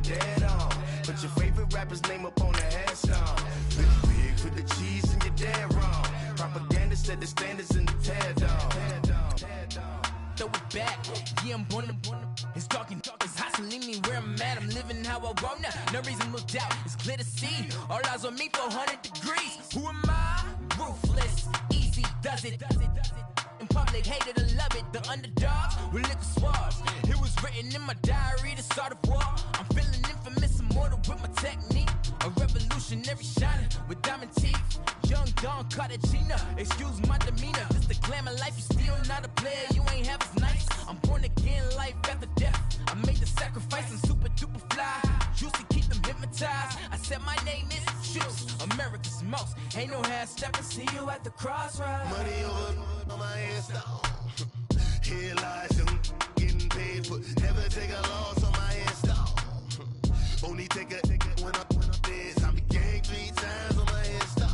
dead on. Put your favorite rapper's name up on the headstone. Big for the cheese and you're dead wrong. Propaganda set the standards in the tear down. Throw it back, yeah, I'm born to. It's dark, it's hot, so leave me where I'm at. I'm living how I want now, no reason to doubt. It's clear to see, all eyes on me, 400 degrees. Who am I? Ruthless, easy, does it. In public, hated or love it, the underdogs with liquor swabs. It was written in my diary to start a war. I'm feeling infamous, immortal with my technique. A revolutionary shining with diamond teeth. Young Don Cartagena, excuse my demeanor. This the glamour life, you still not a player, you ain't half as nice. I'm born again, life after death. I made the sacrifice and super duper fly. Juicy, keep them hypnotized. I said my name is Juice, America's most. Ain't no half stepping, see you at the crossroads. Money over on my headstone. Here lies young, getting paid, but never take a loss on my headstone. Only take a when I'm dead. I be gang 3 times on my headstone.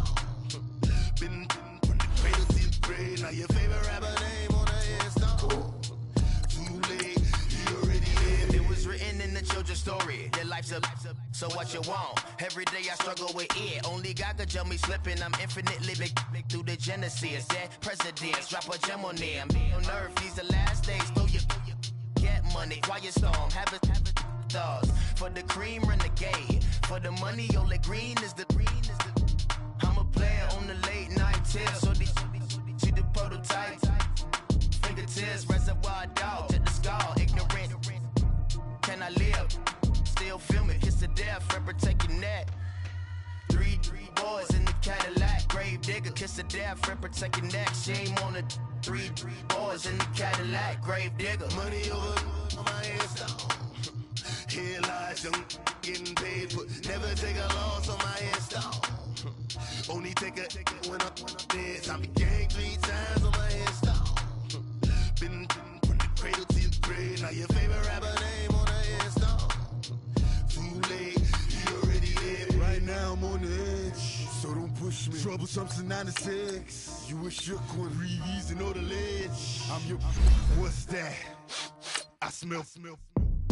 Been from the cradle to the grave. Now your favorite rapper name on the headstone. Too late, you already lived. It was written in the children's story. Their life's a so what you want? Every day I struggle with it. Only God could tell me slipping. I'm infinitely big through the genesis. Dead presidents, drop a gem on them. On earth, these the last days. Throw your get money, quiet storm. Have it stars. For the cream, renegade. For the money, only green is the I'm a player on the late night tips. So they see the prototype. Fingertips, reservoir dog. Check the skull, ignorant. Can I live? Still film it, kiss to death, rep protect your neck. Three boys in the Cadillac, grave digger, kiss to death, rep protect your neck. Shame on the three boys in the Cadillac, grave digger. Money over on my headstone. Here lies young, getting paid, but never take a loss on my headstone. Only take a when I'm dead. I be gang 3 times on my headstone. Been from the cradle to the grave. Now your favorite rapper name on the headstone. Too late, you already lived. Right now I'm on the edge, so don't push me. Troublesome since 96. You a shook one, breathe and know the ledge. I'm your. What's that? I smell.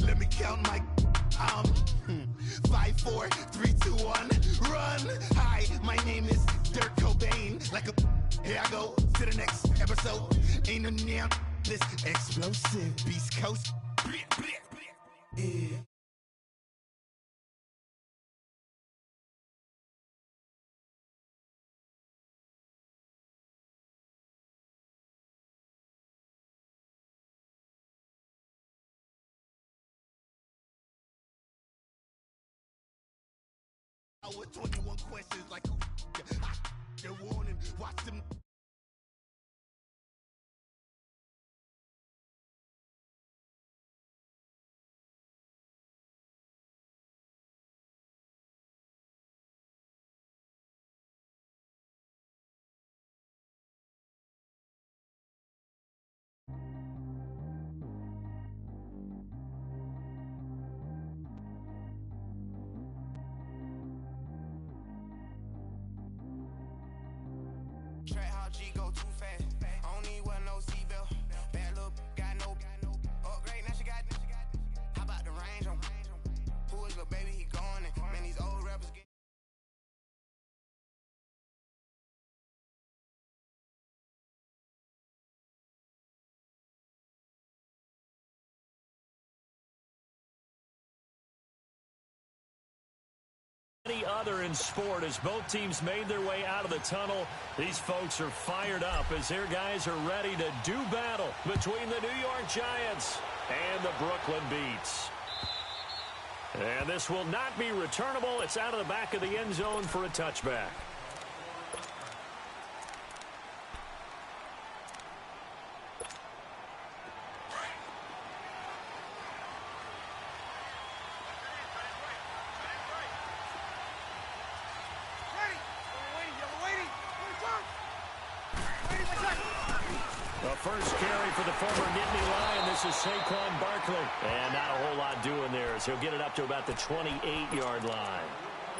Let me count my. 5, 4, 3, 2, 1, run. Hi, my name is Dirk Cobain. Like a. Here I go to the next episode. Ain't no damn this explosive Beast Coast. Yeah. With 21 questions like they're warning, watch them. Track how G go too fast. I don't need wear no seatbelt. Bad look, got no upgrade. Now she got. How about the range on? Who is the baby? He going in. Man, these old rappers get. Any other in sport as both teams made their way out of the tunnel. These folks are fired up as their guys are ready to do battle between the New York Giants and the Brooklyn Beats. And this will not be returnable. It's out of the back of the end zone for a touchback. The first carry for the former Nittany Lion. This is Saquon Barkley. And not a whole lot doing there as he'll get it up to about the 28-yard line.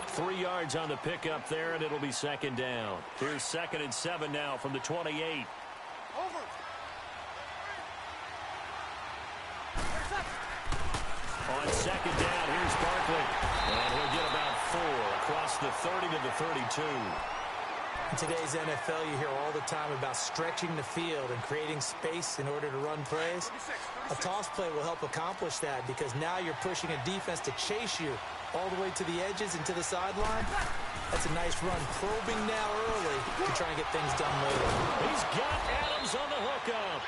3 yards on the pickup there, and it'll be second down. Here's 2nd and 7 now from the 28. Over. On second down, here's Barkley. the 30 to the 32. In today's NFL, you hear all the time about stretching the field and creating space in order to run plays. A toss play will help accomplish that because now you're pushing a defense to chase you all the way to the edges and to the sideline. That's a nice run, probing now early to try and get things done later. He's got Adams on the hookup.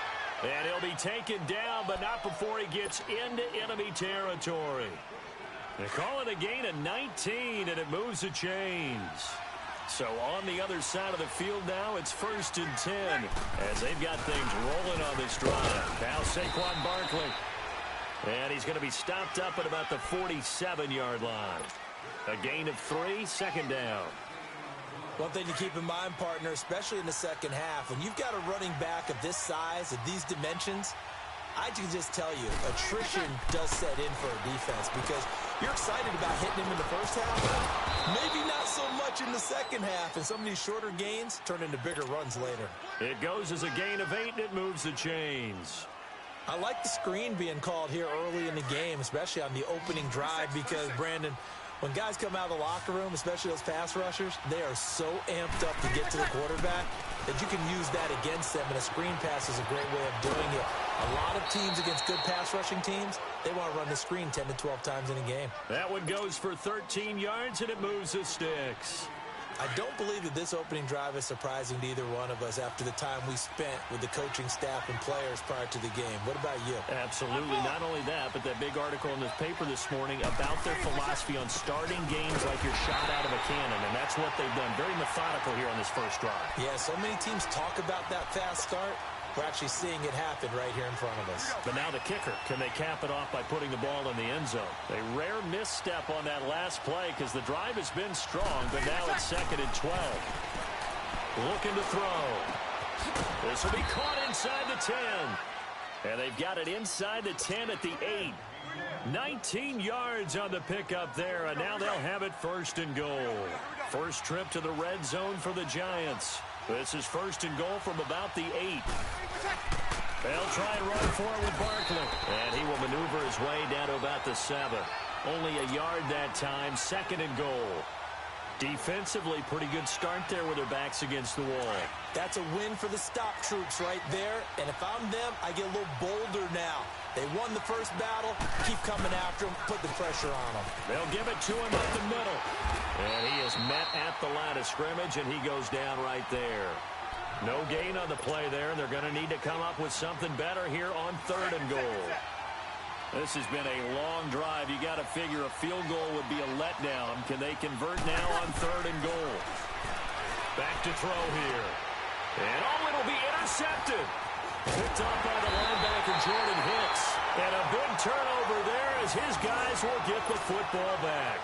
And he'll be taken down, but not before he gets into enemy territory. They call it a gain of 19, and it moves the chains. So on the other side of the field now, it's 1st and 10 as they've got things rolling on this drive. Now Saquon Barkley. And he's going to be stopped up at about the 47-yard line. A gain of 3, 2nd down. One thing to keep in mind, partner, especially in the second half, when you've got a running back of this size, of these dimensions, I can just tell you, attrition does set in for a defense because you're excited about hitting him in the first half. Maybe not so much in the second half, and some of these shorter gains turn into bigger runs later. It goes as a gain of 8, and it moves the chains. I like the screen being called here early in the game, especially on the opening drive because, Brandon, when guys come out of the locker room, especially those pass rushers, they are so amped up to get to the quarterback that you can use that against them, and a screen pass is a great way of doing it. A lot of teams against good pass rushing teams, they want to run the screen 10 to 12 times in a game. That one goes for 13 yards, and it moves the sticks. I don't believe that this opening drive is surprising to either one of us after the time we spent with the coaching staff and players prior to the game. What about you? Absolutely. Not only that, but that big article in the paper this morning about their philosophy on starting games like you're shot out of a cannon, and that's what they've done. Very methodical here on this first drive. Yeah, so many teams talk about that fast start. We're actually seeing it happen right here in front of us. But now the kicker. Can they cap it off by putting the ball in the end zone? A rare misstep on that last play because the drive has been strong, but now it's 2nd and 12. Looking to throw. This will be caught inside the 10. And they've got it inside the 10 at the 8. 19 yards on the pickup there, and now they'll have it 1st and goal. First trip to the red zone for the Giants. This is 1st and goal from about the 8. They'll try and run for it with Barkley. And he will maneuver his way down to about the 7. Only a yard that time, 2nd and goal. Defensively, pretty good start there with their backs against the wall. That's a win for the stop troops right there. And if I'm them, I get a little bolder now. They won the first battle. Keep coming after him. Put the pressure on him. They'll give it to him up the middle. And he is met at the line of scrimmage, and he goes down right there. No gain on the play there, and they're going to need to come up with something better here on 3rd and goal. This has been a long drive. You got to figure a field goal would be a letdown. Can they convert now on 3rd and goal? Back to throw here. And it'll be intercepted. Picked up by the linebacker, Jordan Hicks. And a big turnover there as his guys will get the football back.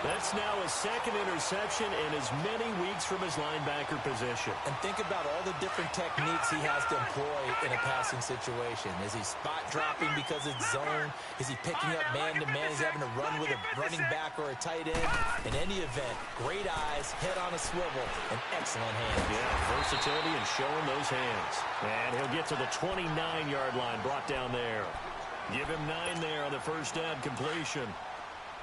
That's now his 2nd interception in as many weeks from his linebacker position. And think about all the different techniques he has to employ in a passing situation. Is he spot dropping because it's zone? Is he picking up man-to-man? He's having to run with a running back or a tight end. In any event, great eyes, head on a swivel, and excellent hands. Yeah, versatility and showing those hands. And he'll get to the 29-yard line, brought down there. Give him 9 there on the first down completion.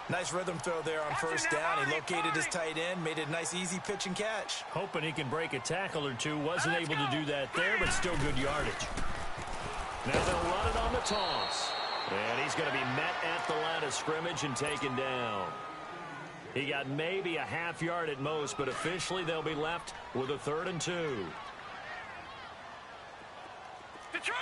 Nice rhythm throw there on first down. He located his tight end, made it a nice, easy pitch and catch. Hoping he can break a tackle or two. Wasn't able to do that there, but still good yardage. Now they'll run it on the toss. And he's going to be met at the line of scrimmage and taken down. He got maybe a half yard at most, but officially they'll be left with a 3rd and 2. Detroit!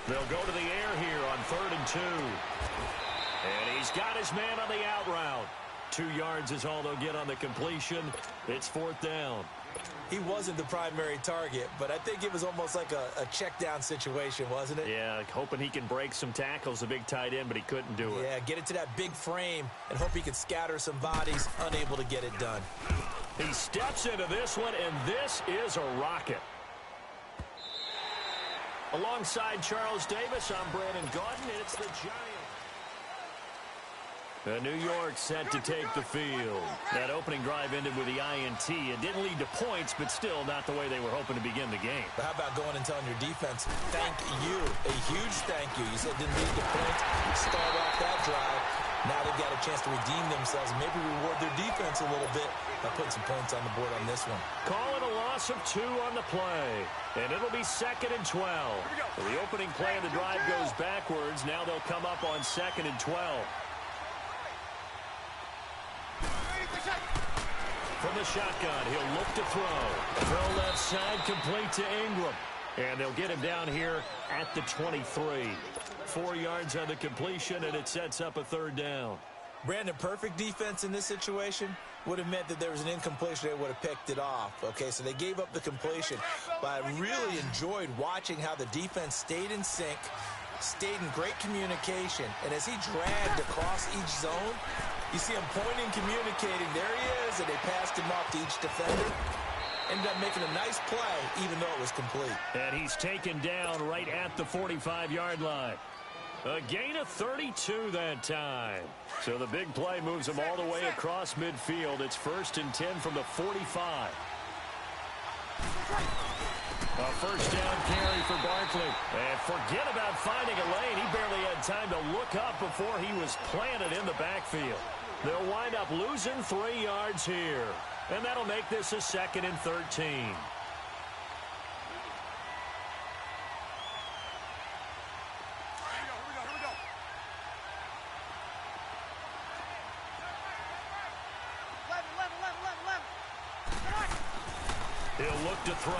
They'll go to the air here on 3rd and 2. And he's got his man on the out route. 2 yards is all they'll get on the completion. It's 4th down. He wasn't the primary target, but I think it was almost like a check down situation, wasn't it? Yeah, hoping he can break some tackles, a big tight end, but he couldn't do it. Yeah, get it to that big frame and hope he can scatter some bodies, unable to get it done. He steps into this one, and this is a rocket. Alongside Charles Davis, I'm Brandon Gaudin, and it's the Giants. New York set to take the field. That opening drive ended with the INT. It didn't lead to points, but still not the way they were hoping to begin the game. But how about going and telling your defense, thank you, a huge thank you. You said it didn't lead to points. Start off that drive. Now they've got a chance to redeem themselves and maybe reward their defense a little bit by putting some points on the board on this one. Call it a loss of 2 on the play. And it'll be 2nd and 12. So the opening play of the drive goes backwards. Now they'll come up on 2nd and 12. From the shotgun, he'll look to throw. Throw left side, complete to Ingram. And they'll get him down here at the 23. 4 yards on the completion, and it sets up a 3rd down. Brandon, perfect defense in this situation would have meant that there was an incompletion. They would have picked it off. Okay, so they gave up the completion. But I really enjoyed watching how the defense stayed in sync, stayed in great communication. And as he dragged across each zone, you see him pointing, communicating. There he is, and they passed him off to each defender. Ended up making a nice play, even though it was complete. And he's taken down right at the 45-yard line. A gain of 32 that time. So the big play moves him all the way across midfield. It's 1st and 10 from the 45. A first down carry for Barkley. And forget about finding a lane. He barely had time to look up before he was planted in the backfield. They'll wind up losing 3 yards here. And that'll make this a 2nd and 13. He'll look to throw.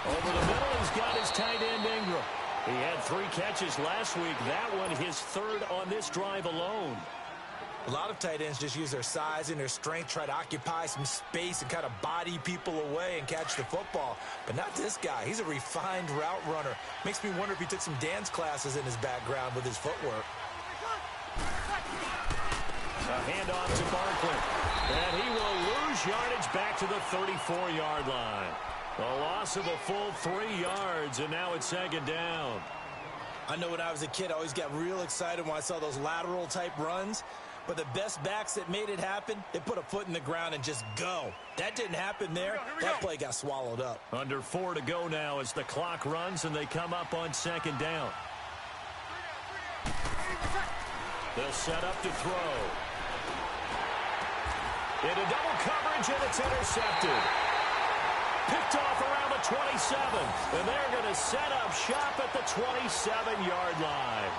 Over the middle, he's got his tight end, Ingram. He had 3 catches last week. That one his 3rd on this drive alone. A lot of tight ends just use their size and their strength, try to occupy some space and kind of body people away and catch the football. But not this guy. He's a refined route runner. Makes me wonder if he took some dance classes in his background with his footwork. A handoff to Barkley. And he will lose yardage back to the 34-yard line. A loss of a full 3 yards, and now it's 2nd down. I know when I was a kid, I always got real excited when I saw those lateral-type runs. But the best backs that made it happen, they put a foot in the ground and just go. That didn't happen there. That play got swallowed up. Under 4 to go now as the clock runs, and they come up on 2nd down. They'll set up to throw. Into double coverage, and it's intercepted. Picked off around the 27. And they're going to set up shop at the 27-yard line.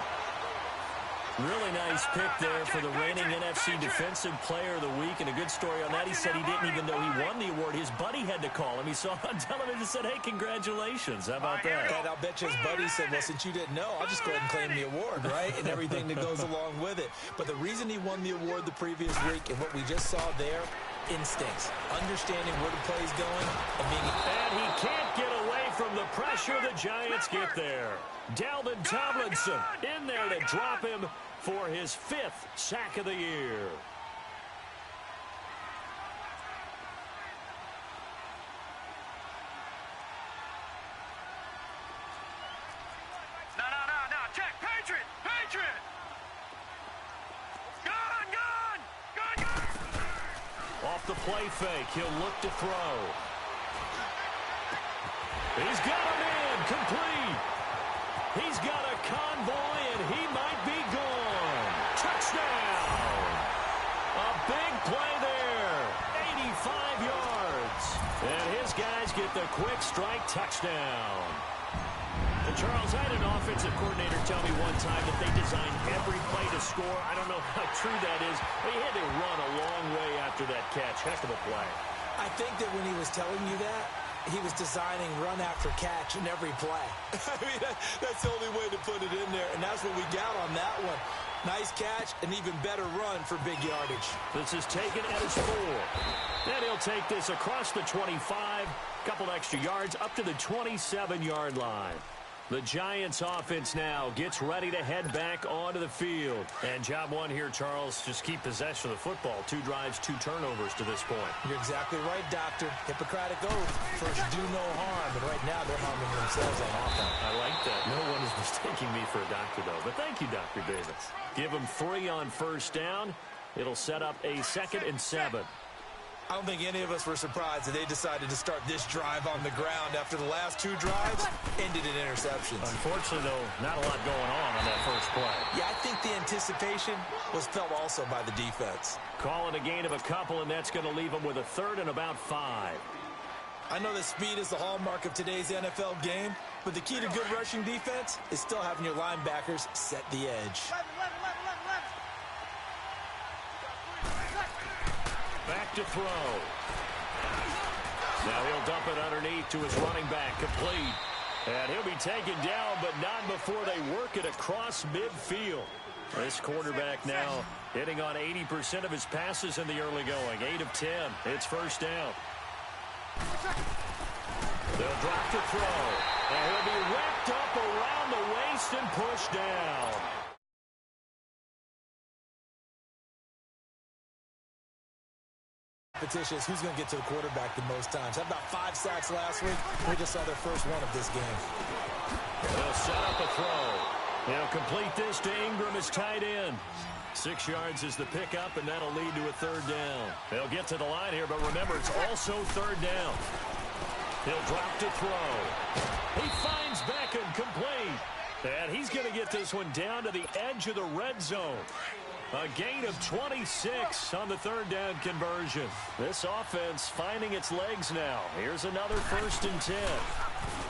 Really nice pick there for the reigning NFC Defensive Player of the Week. And a good story on that. He said he didn't even know he won the award. His buddy had to call him. He saw it on television and said, hey, congratulations. How about that? And I'll bet you his buddy said, well, since you didn't know, I'll just go ahead and claim the award, right? And everything that goes along with it. But the reason he won the award the previous week and what we just saw there, instincts, understanding where the play's going, and being... And he can't get away from the pressure. The Giants get there. Dalvin Tomlinson in there to drop him for his 5th sack of the year. No. Check. Patriot. Gun. Off the play fake, he'll look to throw. He's got him in, complete. He's got a convoy, and he might be gone. Touchdown. A big play there. 85 yards. And his guys get the quick strike touchdown. And Charles, I had an offensive coordinator tell me one time that they designed every play to score. I don't know how true that is, but he had to run a long way after that catch. Heck of a play. I think that when he was telling you that, he was designing run after catch in every play. I mean, that's the only way to put it in there, and that's what we got on that one. Nice catch, an even better run for big yardage. This is taken at his 4. Then he'll take this across the 25, couple extra yards up to the 27-yard line. The Giants offense now gets ready to head back onto the field. And job one here, Charles, just keep possession of the football. 2 drives, 2 turnovers to this point. You're exactly right, Doctor. Hippocratic oath. First, do no harm. And right now, they're harming themselves on offense. I like that. No one is mistaking me for a doctor, though. But thank you, Dr. Davis. Give them 3 on first down. It'll set up a 2nd and 7. I don't think any of us were surprised that they decided to start this drive on the ground after the last 2 drives ended in interceptions. Unfortunately, though, not a lot going on. on that first play. Yeah, I think the anticipation was felt also by the defense. Call it a gain of a couple, and that's going to leave them with a third and about 5. I know that speed is the hallmark of today's NFL game, but the key to good rushing defense is still having your linebackers set the edge. Back to throw. Now he'll dump it underneath to his running back, complete. And he'll be taken down, but not before they work it across midfield. This quarterback now hitting on 80% of his passes in the early going. 8 of 10. It's first down. They'll drop the throw. And he'll be wrapped up around the waist and pushed down. Competition is who's going to get to the quarterback the most times. Had about 5 sacks last week. We just saw their first one of this game. They'll set up a throw. They'll complete this to Ingram as tight end. 6 yards is the pickup, and that'll lead to a third down. They'll get to the line here, but remember, it's also third down. He'll drop to throw. He finds Beckham, complete. And he's going to get this one down to the edge of the red zone. A gain of 26 on the third down conversion. This offense finding its legs now. Here's another 1st and 10.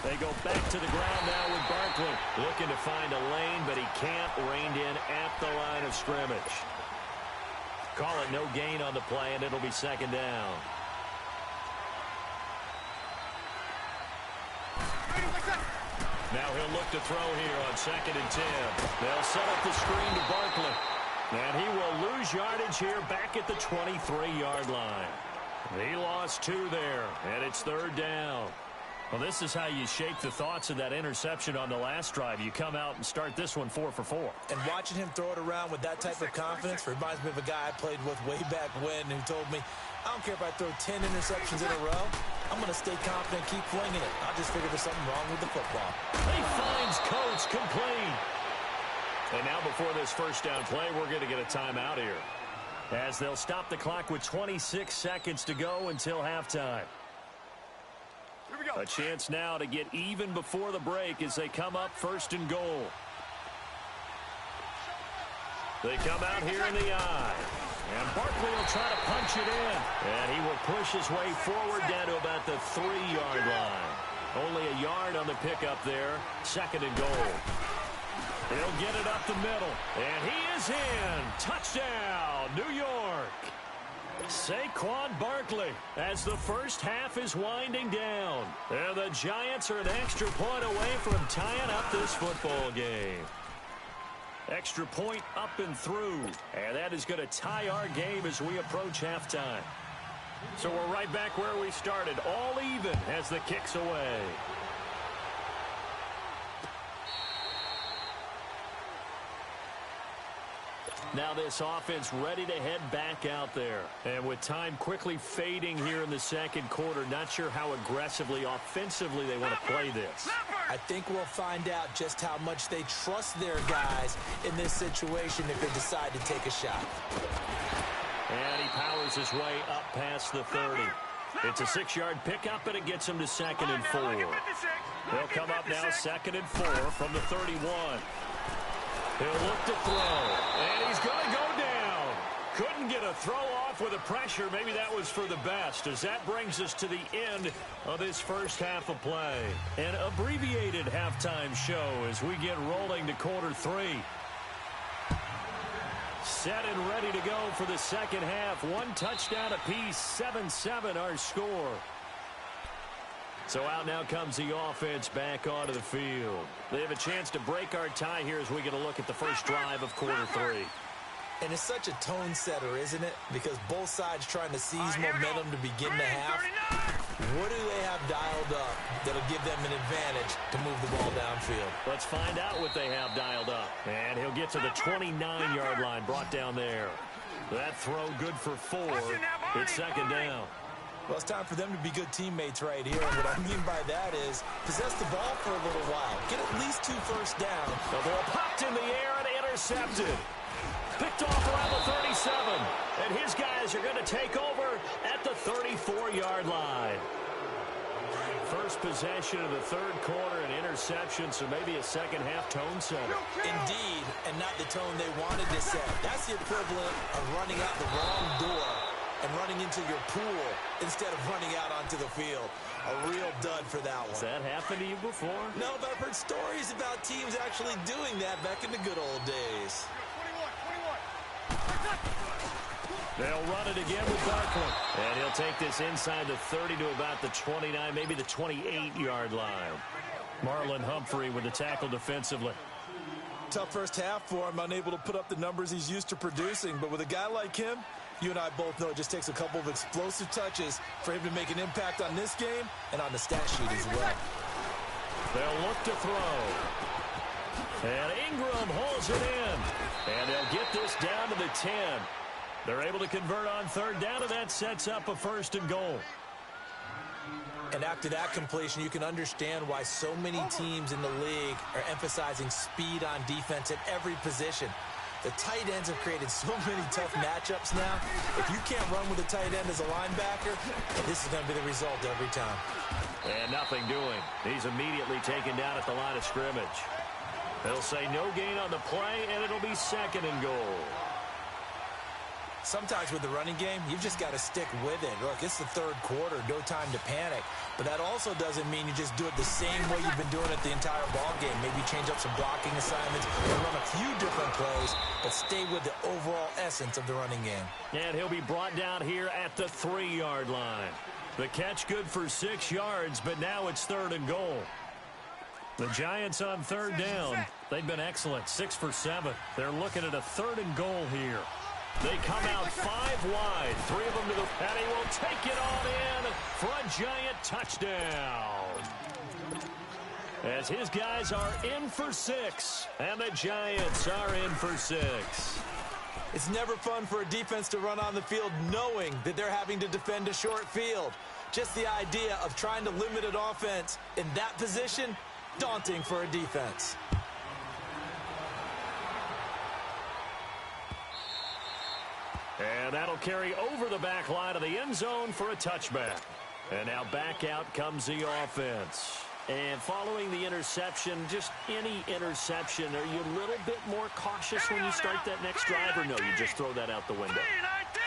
They go back to the ground now with Barkley. Looking to find a lane, but he can't. Reined in at the line of scrimmage. Call it no gain on the play, and it'll be second down. Now he'll look to throw here on 2nd and 10. They'll set up the screen to Barkley. And he will lose yardage here back at the 23-yard line. He lost 2 there, and it's third down. Well, this is how you shake the thoughts of that interception on the last drive. You come out and start this one 4 for 4. And watching him throw it around with that type of confidence reminds me of a guy I played with way back when who told me, I don't care if I throw 10 interceptions in a row. I'm going to stay confident, keep flinging it. I just figured there's something wrong with the football. He finds Coates, complete. And now before this first down play, we're going to get a timeout here, as they'll stop the clock with 26 seconds to go until halftime. Here we go. A chance now to get even before the break as they come up 1st and goal. They come out here in the eye. And Barkley will try to punch it in. And he will push his way forward down to about the 3-yard line. Only a yard on the pickup there. 2nd and goal. He'll get it up the middle. And he is in. Touchdown, New York. Saquon Barkley as the first half is winding down. And the Giants are an extra point away from tying up this football game. Extra point up and through. And that is going to tie our game as we approach halftime. So we're right back where we started. All even as the kick's away. Now this offense ready to head back out there. And with time quickly fading here in the second quarter, not sure how aggressively, offensively they want to play this. I think we'll find out just how much they trust their guys in this situation if they decide to take a shot. And he powers his way up past the 30. It's a 6-yard pickup, and it gets him to 2nd and 4. They'll come up now 2nd and 4 from the 31. He'll look to throw, and he's going to go down. Couldn't get a throw off with the pressure. Maybe that was for the best, as that brings us to the end of this first half of play. An abbreviated halftime show as we get rolling to quarter 3. Set and ready to go for the second half. 1 touchdown apiece, 7-7 our score. So out now comes the offense back onto the field. They have a chance to break our tie here as we get a look at the first drive of quarter 3. And it's such a tone setter, isn't it? Because both sides trying to seize momentum to begin the half. What do they have dialed up that'll give them an advantage to move the ball downfield? Let's find out what they have dialed up. And he'll get to the 29-yard line, brought down there. That throw good for 4. It's 2nd down. Well, it's time for them to be good teammates right here. And what I mean by that is possess the ball for a little while. Get at least 2 first down. The ball popped in the air and intercepted. Picked off around the 37. And his guys are going to take over at the 34-yard line. first possession of the third quarter, an interception, so maybe a second-half tone setter. Indeed, and not the tone they wanted to set. That's the equivalent of running out the wrong door and running into your pool instead of running out onto the field. A real dud for that one. Has that happened to you before? No, but I've heard stories about teams actually doing that back in the good old days. They'll run it again with Barkley. And he'll take this inside the 30 to about the 29, maybe the 28-yard line. Marlon Humphrey with the tackle defensively. Tough first half for him, unable to put up the numbers he's used to producing. But with a guy like him, you and I both know it just takes a couple of explosive touches for him to make an impact on this game and on the stat sheet as well. They'll look to throw. And Ingram holds it in. And they'll get this down to the 10. They're able to convert on third down, and that sets up a 1st and goal. And after that completion, you can understand why so many teams in the league are emphasizing speed on defense at every position. The tight ends have created so many tough matchups now. If you can't run with a tight end as a linebacker, this is going to be the result every time. And nothing doing. He's immediately taken down at the line of scrimmage. They'll say no gain on the play, and it'll be 2nd and goal. Sometimes with the running game, you've just got to stick with it. Look, it's the third quarter, no time to panic. But that also doesn't mean you just do it the same way you've been doing it the entire ball game. Maybe change up some blocking assignments or run a few different plays, but stay with the overall essence of the running game. And he'll be brought down here at the 3-yard line. The catch good for 6 yards, but now it's 3rd and goal. The Giants on third down. They've been excellent, 6 for 7. They're looking at a 3rd and goal here. They come out 5 wide, 3 of them to the, and he will take it on in for a Giant touchdown. As his guys are in for 6, and the Giants are in for 6. It's never fun for a defense to run on the field knowing that they're having to defend a short field. Just the idea of trying to limit an offense in that position, daunting for a defense. And that'll carry over the back line of the end zone for a touchback. And now back out comes the offense. And following the interception, just any interception, are you a little bit more cautious when you start that next drive, or no, you just throw that out the window?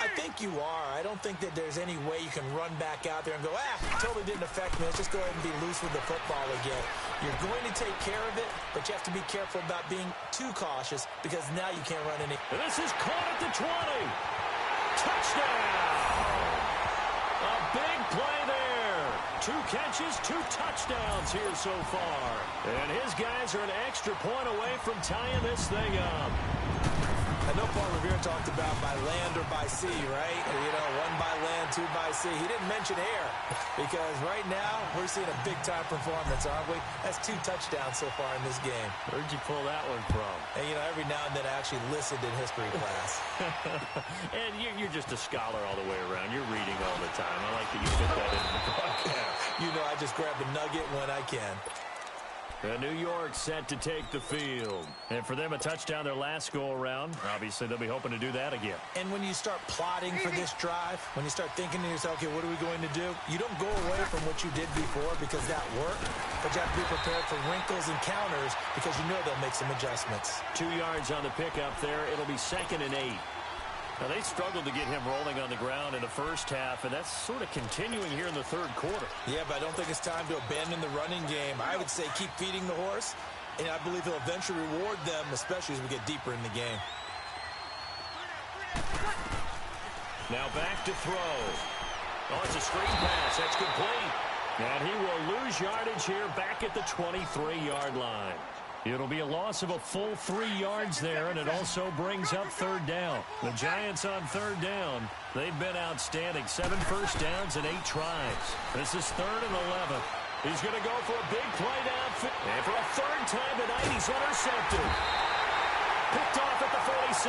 I think you are. I don't think that there's any way you can run back out there and go, totally didn't affect me. Let's just go ahead and be loose with the football again. You're going to take care of it, but you have to be careful about being too cautious because now you can't run any. And this is caught at the 20. Touchdown! A big play there. 2 catches, 2 touchdowns here so far. And his guys are an extra point away from tying this thing up. I know Paul Revere talked about by land or by sea, right? You know, 1 by land, 2 by sea. He didn't mention air because right now we're seeing a big-time performance, aren't we? That's 2 touchdowns so far in this game. Where'd you pull that one from? And, you know, every now and then I actually listened in history class. And you're just a scholar all the way around. You're reading all the time. I like that you fit that into the broadcast. You know, I just grab a nugget when I can. And New York set to take the field. And for them, a touchdown their last go-around. Obviously, they'll be hoping to do that again. And when you start plotting for this drive, when you start thinking to yourself, okay, what are we going to do? You don't go away from what you did before because that worked. But you have to be prepared for wrinkles and counters because you know they'll make some adjustments. 2 yards on the pickup there. It'll be 2nd and 8. Now, they struggled to get him rolling on the ground in the first half, and that's sort of continuing here in the third quarter. Yeah, but I don't think it's time to abandon the running game. I would say keep feeding the horse, and I believe he'll eventually reward them, especially as we get deeper in the game. Now back to throw. Oh, it's a screen pass. That's complete. And he will lose yardage here back at the 23-yard line. It'll be a loss of a full 3 yards there, and it also brings up third down. The Giants on third down, they've been outstanding. 7 first downs and 8 tries. This is 3rd and 11. He's going to go for a big play downfield. And for a 3rd time tonight, he's intercepted. Picked off at the 46.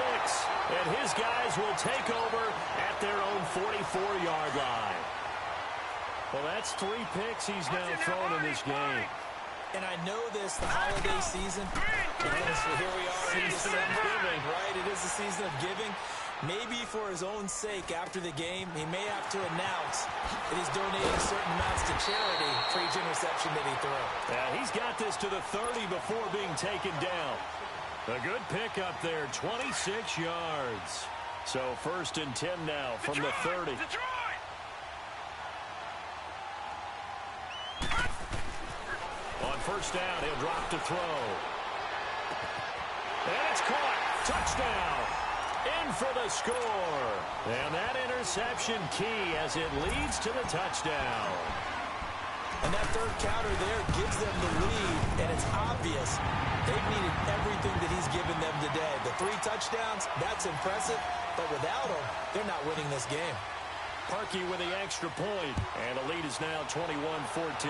And his guys will take over at their own 44-yard line. Well, that's 3 picks he's now thrown in this game. And I know this, the holiday season, because here we are in December, right? It is the season of giving. Maybe for his own sake after the game, he may have to announce that he's donating certain amounts to charity for each interception that he throws. Yeah, he's got this to the 30 before being taken down. A good pick up there, 26 yards. So 1st and 10 now from the 30. On 1st down, he'll drop to throw. And it's caught. Touchdown. In for the score. And that interception key as it leads to the touchdown. And that third counter there gives them the lead, and it's obvious they've needed everything that he's given them today. The 3 touchdowns, that's impressive, but without him, they're not winning this game. Parkey with the extra point, and the lead is now 21-14.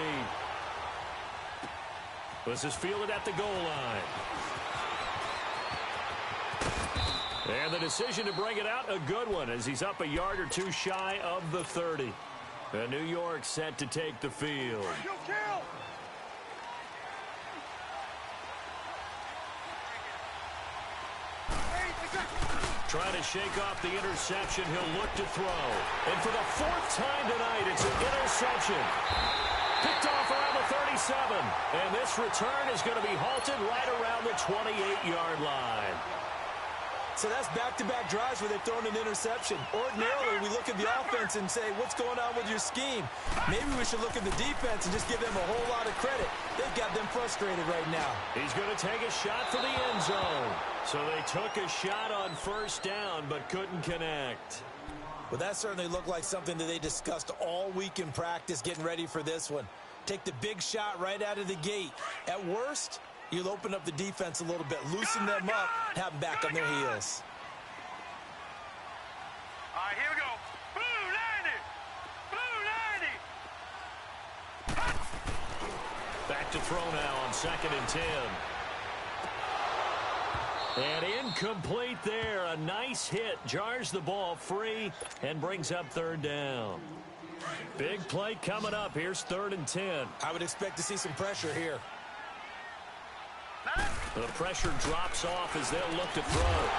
This is fielded at the goal line. And the decision to bring it out, a good one, as he's up a yard or 2 shy of the 30. And New York set to take the field. Trying to shake off the interception. He'll look to throw. And for the 4th time tonight, it's an interception. Picked off around the 37. And this return is going to be halted right around the 28-yard line. So that's back-to-back drives where they've thrown an interception. Ordinarily, we look at the offense and say, what's going on with your scheme? Maybe we should look at the defense and just give them a whole lot of credit. They've got them frustrated right now. He's going to take a shot for the end zone. So they took a shot on 1st down, but couldn't connect. Well, that certainly looked like something that they discussed all week in practice, getting ready for this one. Take the big shot right out of the gate. At worst, you'll open up the defense a little bit, loosen them up, have them back on their heels. All right, here we go. Blue 90. Blue 90. Back to throw now on 2nd and 10. And incomplete there. A nice hit. Jars the ball free and brings up 3rd down. Big play coming up. Here's 3rd and 10. I would expect to see some pressure here. The pressure drops off as they'll look to throw.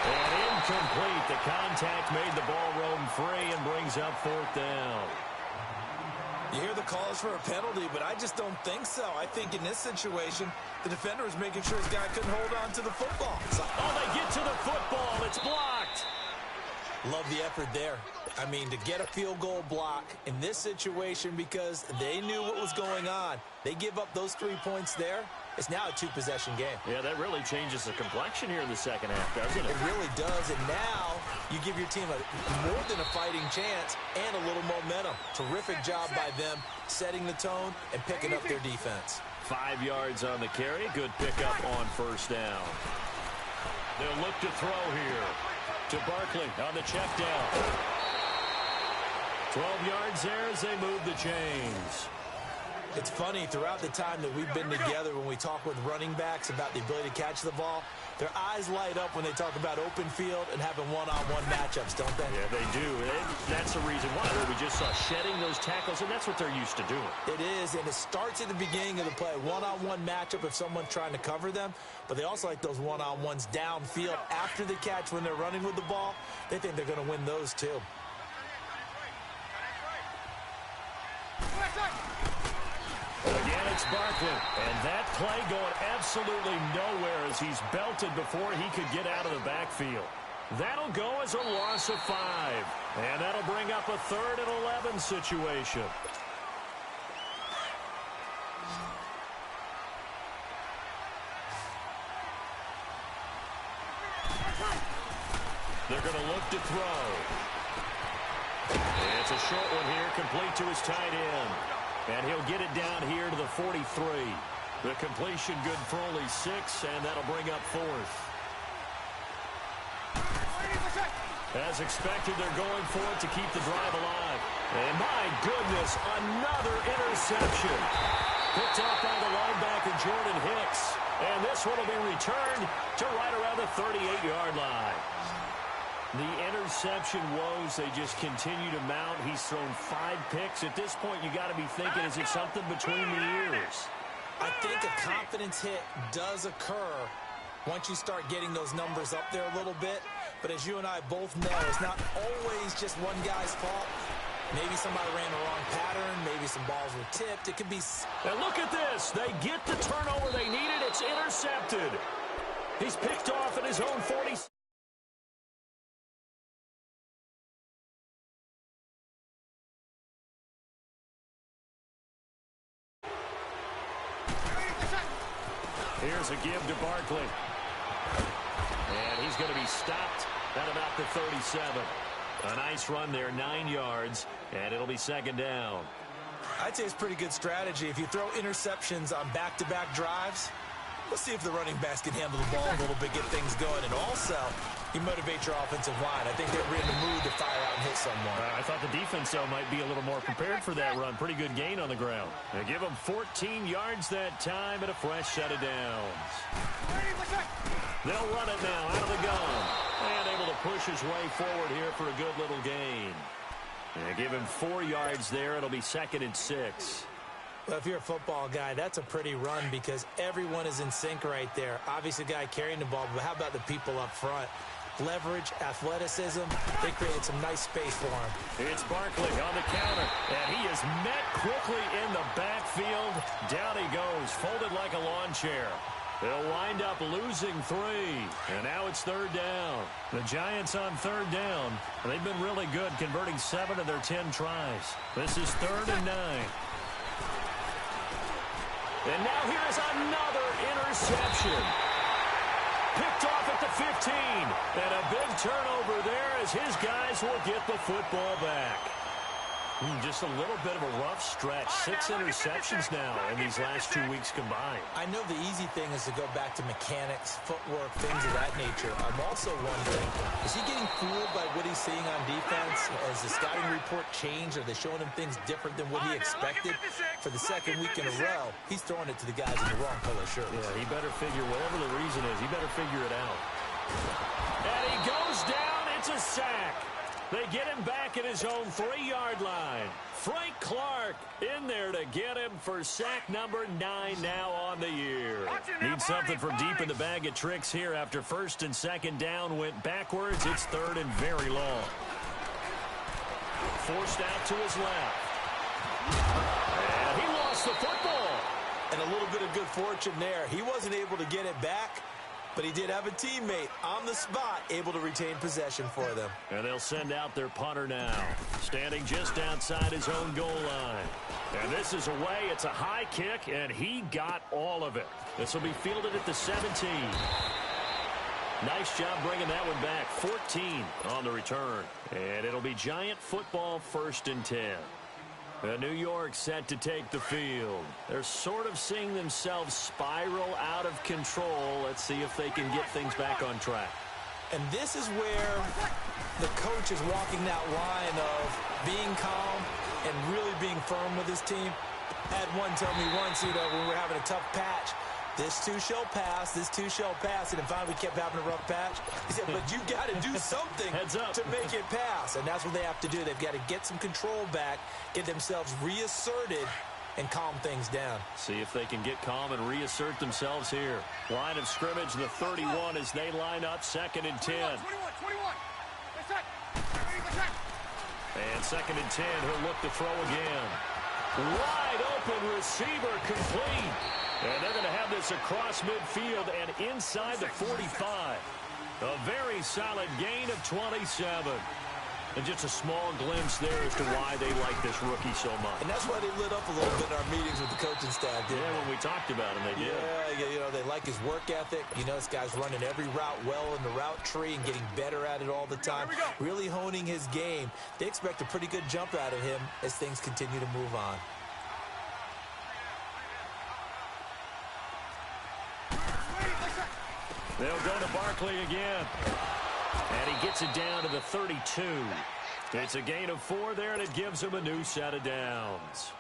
And incomplete. The contact made the ball roam free and brings up 4th down. You hear the calls for a penalty, but I just don't think so. I think in this situation, the defender was making sure his guy couldn't hold on to the football. Oh, they get to the football. It's blocked. Love the effort there. I mean, to get a field goal block in this situation because they knew what was going on. They give up those 3 points there. It's now a 2-possession game. Yeah, that really changes the complexion here in the second half, doesn't it? It really does, and now you give your team more than a fighting chance and a little momentum. Terrific job by them setting the tone and picking up their defense. 5 yards on the carry. Good pickup on 1st down. They'll look to throw here to Barkley on the check down. 12 yards there as they move the chains. It's funny, throughout the time that we've been together, when we talk with running backs about the ability to catch the ball, their eyes light up when they talk about open field and having one-on-one matchups, don't they? Yeah, they do. That's the reason why. We just saw shedding those tackles, and that's what they're used to doing. It is, and it starts at the beginning of the play. One-on-one matchup if someone's trying to cover them, but they also like those one-on-ones downfield after the catch when they're running with the ball. They think they're going to win those, too. Again, it's Barkley, and that play going absolutely nowhere as he's belted before he could get out of the backfield. That'll go as a loss of 5, and that'll bring up a 3rd and 11 situation. They're going to look to throw. It's a short one here, complete to his tight end. And he'll get it down here to the 43. The completion good for only 6, and that'll bring up 4th. As expected, they're going for it to keep the drive alive. And my goodness, another interception. Picked off by the linebacker, Jordan Hicks. And this one will be returned to right around the 38-yard line. The interception woes, they just continue to mount. He's thrown 5 picks. At this point, you got to be thinking, is it something between the ears? I think a confidence hit does occur once you start getting those numbers up there a little bit. But as you and I both know, it's not always just one guy's fault. Maybe somebody ran the wrong pattern. Maybe some balls were tipped. It could be... And look at this. They get the turnover they needed. It's intercepted. He's picked off at his own 40. Here's a give to Barkley. And he's going to be stopped at about the 37. A nice run there, 9 yards, and it'll be second down. I'd say it's pretty good strategy. If you throw interceptions on back-to-back drives, let's see if the running backs can handle the ball a little bit, get things going. And also, you motivate your offensive line. I think they're in the mood to fire out and hit someone. I thought the defense, though, might be a little more prepared for that run. Pretty good gain on the ground. They give him 14 yards that time and a fresh set of downs. They'll run it now out of the gun. And able to push his way forward here for a good little gain. They give him 4 yards there. It'll be 2nd and 6. Well, if you're a football guy, that's a pretty run because everyone is in sync right there. Obviously, the guy carrying the ball, but how about the people up front? Leverage, athleticism, they created some nice space for him. It's Barkley on the counter, and he is met quickly in the backfield. Down he goes, folded like a lawn chair. They'll wind up losing 3, and now it's 3rd down. The Giants on 3rd down. They've been really good, converting 7 of their 10 tries. This is 3rd and 9. And now here's another interception. Picked off at the 15. And a big turnover there as his guys will get the football back. Just a little bit of a rough stretch. 6 interceptions now in these last 2 weeks combined. I know the easy thing is to go back to mechanics, footwork, things of that nature. I'm also wondering, is he getting fooled by what he's seeing on defense? Has the scouting report changed? Are they showing him things different than what he expected? For the 2nd week in a row, he's throwing it to the guys in the wrong color shirts. Yeah, he better figure, whatever the reason is, he better figure it out. And he goes down. It's a sack. They get him back at his own 3-yard line. Frank Clark in there to get him for sack number 9 now on the year. Need something from deep in the bag of tricks here after 1st and 2nd down went backwards. It's 3rd and very long. Forced out to his left. And he lost the football. And a little bit of good fortune there. He wasn't able to get it back, but he did have a teammate on the spot able to retain possession for them. And they'll send out their punter now, standing just outside his own goal line. And this is away. It's a high kick, and he got all of it. This will be fielded at the 17. Nice job bringing that one back. 14 on the return. And it'll be Giant football, 1st and 10. New York set to take the field. They're sort of seeing themselves spiral out of control. Let's see if they can get things back on track. And this is where the coach is walking that line of being calm and really being firm with his team. I had one tell me once, when we were having a tough patch, this too shall pass, this too shall pass. And then finally we kept having a rough patch. He said, but you got to do something to make it pass. And that's what they have to do. They've got to get some control back, get themselves reasserted, and calm things down. See if they can get calm and reassert themselves here. Line of scrimmage, the 31 as they line up, 2nd and 10. 21. And 2nd and 10, he'll look to throw again. Wide open receiver complete. And they're going to have this across midfield and inside the 45. A very solid gain of 27. And just a small glimpse there as to why they like this rookie so much. And that's why they lit up a little bit in our meetings with the coaching staff, didn't they? When we talked about him, they did. Yeah, they like his work ethic. This guy's running every route well in the route tree and getting better at it all the time. Really honing his game. They expect a pretty good jump out of him as things continue to move on. They'll go to Barkley again. And he gets it down to the 32. It's a gain of 4 there, and it gives him a new set of downs.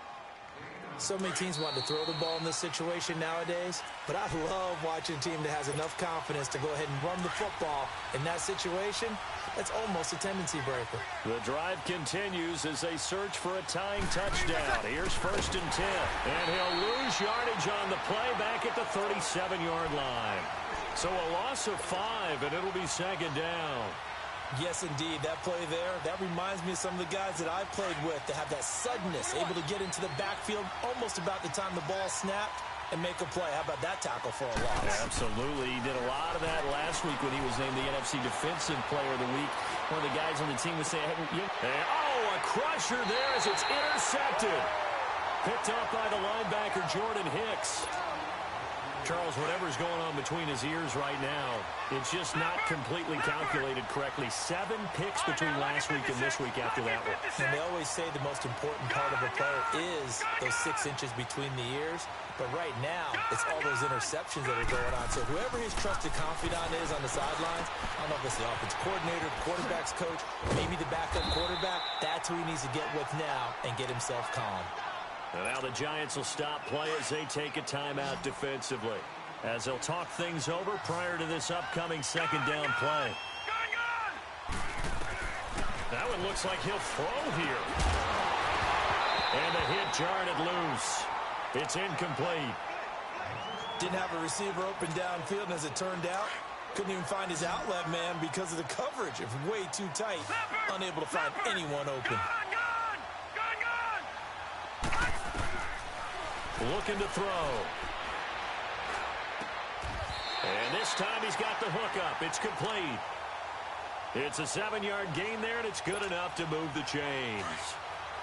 So many teams want to throw the ball in this situation nowadays, but I love watching a team that has enough confidence to go ahead and run the football. In that situation, that's almost a tendency breaker. The drive continues as they search for a tying touchdown. Here's 1st and 10. And he'll lose yardage on the play back at the 37-yard line. So a loss of 5, and it'll be 2nd down. Yes, indeed. That play there, that reminds me of some of the guys that I played with that have that suddenness, able to get into the backfield almost about the time the ball snapped and make a play. How about that tackle for a loss? Yeah, absolutely. He did a lot of that last week when he was named the NFC Defensive Player of the Week. One of the guys on the team was saying, oh, a crusher there as it's intercepted. Picked up by the linebacker, Jordan Hicks. Charles, whatever's going on between his ears right now, it's just not completely calculated correctly. 7 picks between last week and this week after that one. And they always say the most important part of a player is those 6 inches between the ears. But right now, it's all those interceptions that are going on. So whoever his trusted confidant is on the sidelines, I don't know if it's the offensive coordinator, the quarterback's coach, maybe the backup quarterback, that's who he needs to get with now and get himself calm. And now the Giants will stop play as they take a timeout defensively, as they'll talk things over prior to this upcoming second down play. That one looks like he'll throw here. And the hit jarred it loose. It's incomplete. Didn't have a receiver open downfield, and as it turned out, couldn't even find his outlet man because of the coverage. It was way too tight, unable to find anyone open. Looking to throw. And this time he's got the hook up. It's complete. It's a 7-yard gain there, and it's good enough to move the chains.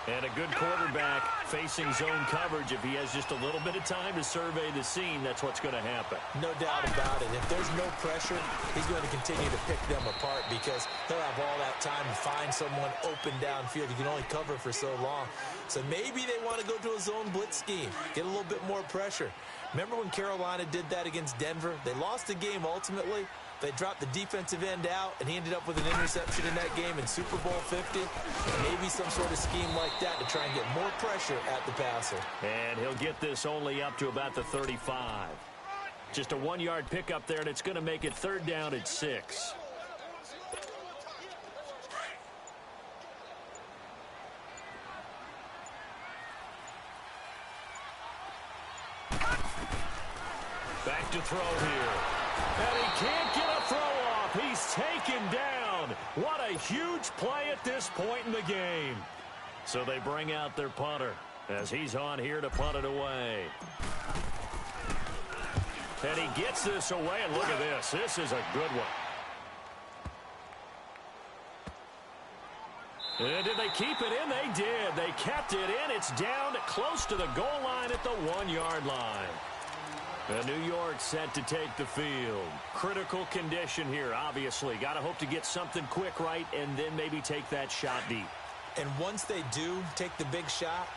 And a good quarterback facing zone coverage. If he has just a little bit of time to survey the scene, that's what's going to happen. No doubt about it. If there's no pressure, he's going to continue to pick them apart because he'll have all that time to find someone open downfield. You can only cover for so long. So maybe they want to go to a zone blitz scheme, get a little bit more pressure. Remember when Carolina did that against Denver? They lost the game ultimately. They dropped the defensive end out, and he ended up with an interception in that game in Super Bowl 50. Maybe some sort of scheme like that to try and get more pressure at the passer. And he'll get this only up to about the 35. Just a 1-yard pickup there, and it's going to make it 3rd down at 6. Back to throw here. And he can't get a throw off. He's taken down. What a huge play at this point in the game. So they bring out their punter as he's on here to punt it away. And he gets this away, and look at this. This is a good one. And did they keep it in? They did. They kept it in. It's down close to the goal line at the 1-yard line. And New York set to take the field. Critical condition here, obviously. Got to hope to get something quick right and then maybe take that shot deep. And once they do take the big shot,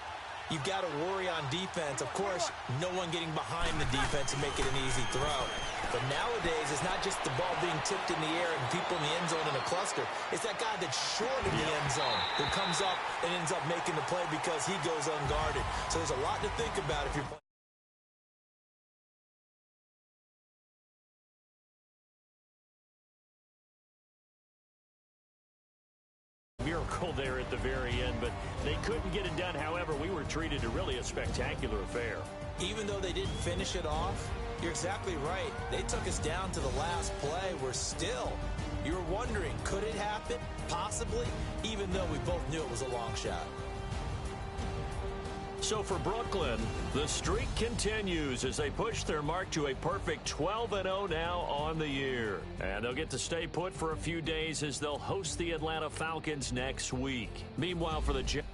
you've got to worry on defense. Of course, no one getting behind the defense and make it an easy throw. But nowadays, it's not just the ball being tipped in the air and people in the end zone in a cluster. It's that guy that's short of the end zone who comes up and ends up making the play because he goes unguarded. So there's a lot to think about if you're playing. Miracle there at the very end, but they couldn't get it done. However, we were treated to really a spectacular affair. Even though they didn't finish it off, you're exactly right. They took us down to the last play. We're still, you're wondering, could it happen? Possibly, even though we both knew it was a long shot. So for Brooklyn, the streak continues as they push their mark to a perfect 12-0 now on the year. And they'll get to stay put for a few days as they'll host the Atlanta Falcons next week. Meanwhile, for the Giants,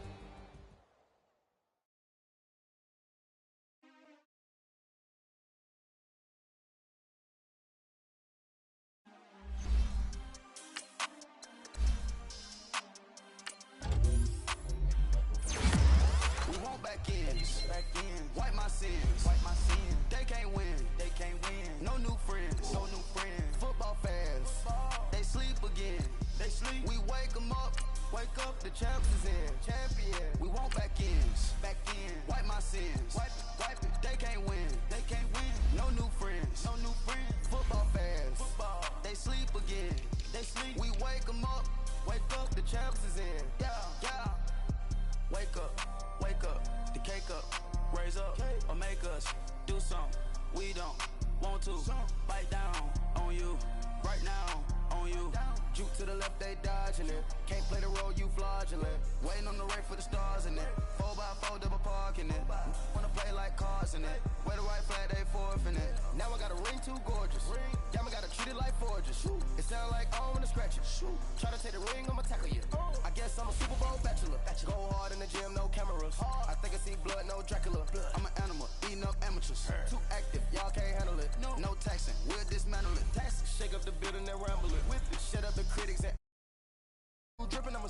bite down on you right now, on you. Juke to the left. left, they dodging it. Can't play the role, you fraudulent. Waiting on the rain for the stars in it. 4x4 double parking it. Wanna play like cars in it. Wear the right flag, they forfeiting it. Now I got a ring too gorgeous. Damn, I gotta treat it like forges. It sound like I don't wanna scratch it. Try to take the ring, I'ma tackle you. I guess I'm a Super Bowl bachelor. Go hard in the gym, no cameras. I think I see blood, no Dracula. I'm an animal, eating up amateurs. Too active, y'all can't handle it. No taxing, we'll dismantle it. Shake up the building and ramble it. Shut up the critics and dripping, I'ma